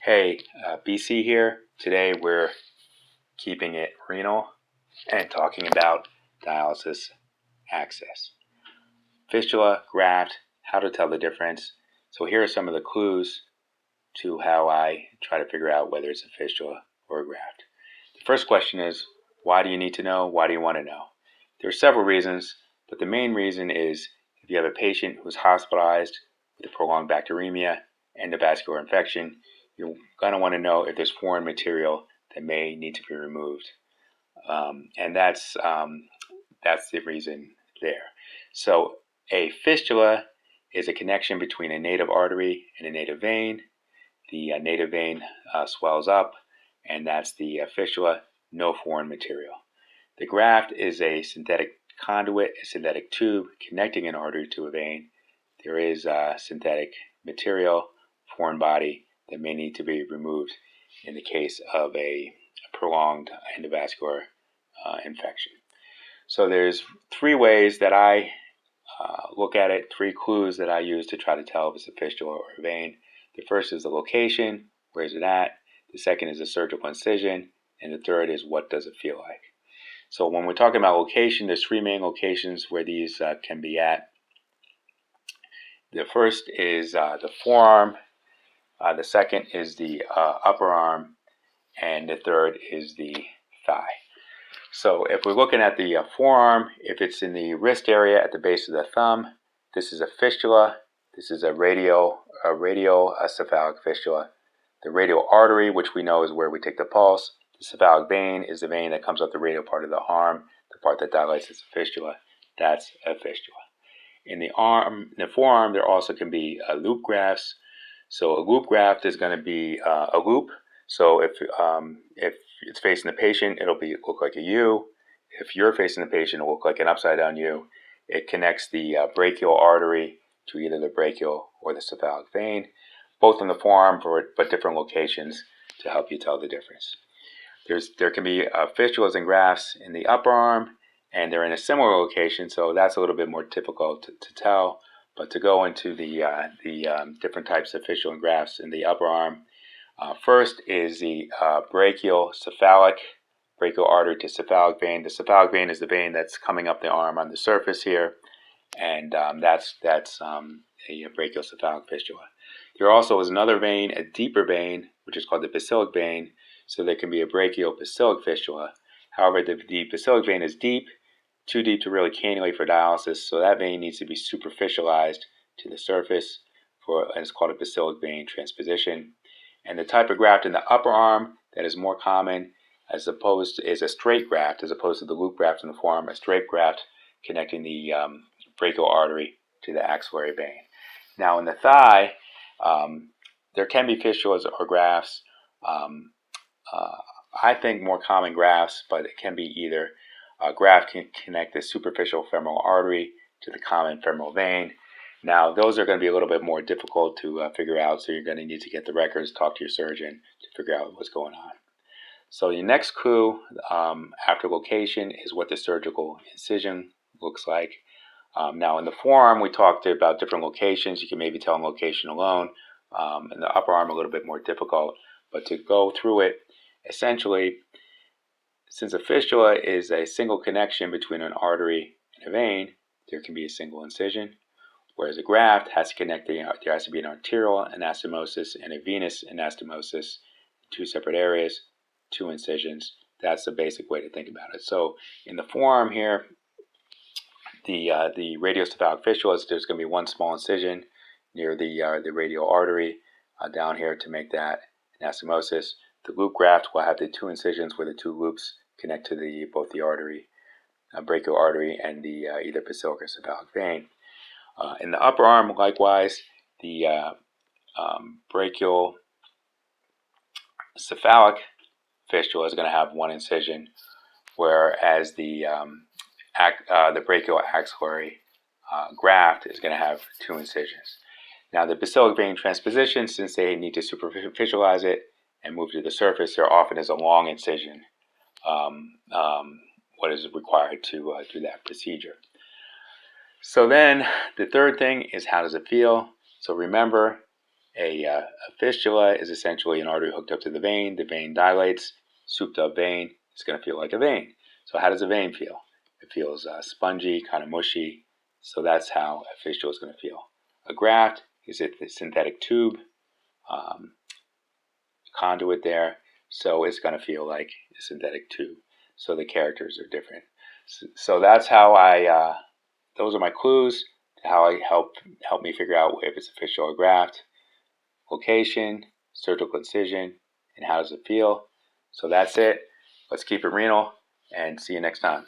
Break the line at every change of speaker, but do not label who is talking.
Hey, BC here. Today we're keeping it renal and talking about dialysis access. Fistula, graft, how to tell the difference. So here are some of the clues to how I try to figure out whether it's a fistula or a graft. The first question is, why do you need to know? Why do you want to know? There are several reasons, but the main reason is if you have a patient who's hospitalized with a prolonged bacteremia, endovascular infection, you're going to want to know if there's foreign material that may need to be removed. And that's the reason there. So a fistula is a connection between a native artery and a native vein. The native vein swells up, and that's the fistula, no foreign material. The graft is a synthetic conduit, a synthetic tube connecting an artery to a vein. There is synthetic material, foreign body, that may need to be removed in the case of a prolonged endovascular infection. So there's three ways that I look at it, three clues that I use to try to tell if it's a fistula or a vein. The first is the location, where is it at? The second is the surgical incision, and the third is what does it feel like? So when we're talking about location, there's three main locations where these can be at. The first is the forearm, the second is the upper arm, and the third is the thigh. So if we're looking at the forearm, if it's in the wrist area at the base of the thumb, this is a fistula. This is a radial cephalic fistula. The radial artery, which we know is where we take the pulse. The cephalic vein is the vein that comes up the radial part of the arm, the part that dilates is a fistula. That's a fistula. In the forearm, there also can be loop grafts. So a loop graft is going to be a loop. So if it's facing the patient, it'll look like a U. If you're facing the patient, it'll look like an upside down U. It connects the brachial artery to either the brachial or the cephalic vein, both in the forearm but different locations to help you tell the difference. There can be fistulas and grafts in the upper arm, and they're in a similar location, so that's a little bit more difficult to tell. But to go into the different types of fistula and grafts in the upper arm, first is the brachial artery to cephalic vein. The cephalic vein is the vein that's coming up the arm on the surface here, and that's a brachiocephalic fistula. There also is another vein, a deeper vein, which is called the basilic vein. So there can be a brachiobasilic fistula. However, the basilic vein is deep, too deep to really cannulate for dialysis, so that vein needs to be superficialized to the surface, and it's called a basilic vein transposition. And the type of graft in the upper arm that is more common is a straight graft, as opposed to the loop graft in the forearm, a straight graft connecting the brachial artery to the axillary vein. Now in the thigh, there can be fistulas or grafts. I think more common grafts, but it can be either. A graft can connect the superficial femoral artery to the common femoral vein. Now, those are going to be a little bit more difficult to figure out, so you're going to need to get the records, talk to your surgeon to figure out what's going on. So your next clue after location is what the surgical incision looks like. Now, in the forearm, we talked about different locations. You can maybe tell in location alone. In the upper arm, a little bit more difficult. But to go through it, essentially, since a fistula is a single connection between an artery and a vein, there can be a single incision. Whereas a graft has to connect, there has to be an arterial anastomosis and a venous anastomosis, two separate areas, two incisions. That's the basic way to think about it. So in the forearm here, the radiocephalic fistula, there's going to be one small incision near the radial artery down here to make that anastomosis. The loop graft will have the two incisions where the two loops connect to both the artery, brachial artery, and the either basilic or cephalic vein. In the upper arm, likewise, the brachial cephalic fistula is going to have one incision, whereas the brachial axillary graft is going to have two incisions. Now, the basilic vein transposition, since they need to superficialize it and move to the surface, there often is a long incision, what is required to do that procedure. So then the third thing is, how does it feel? So remember, A fistula is essentially an artery hooked up to the vein dilates. Souped up vein is going to feel like a vein. So how does a vein feel? It feels spongy, kind of mushy. So that's how a fistula is going to feel. A graft is a synthetic tube, conduit there. So it's going to feel like a synthetic tube. So the characters are different. So that's how those are my clues to how I help me figure out if it's a fistula or graft. Location, surgical incision, and how does it feel. So that's it. Let's keep it renal and see you next time.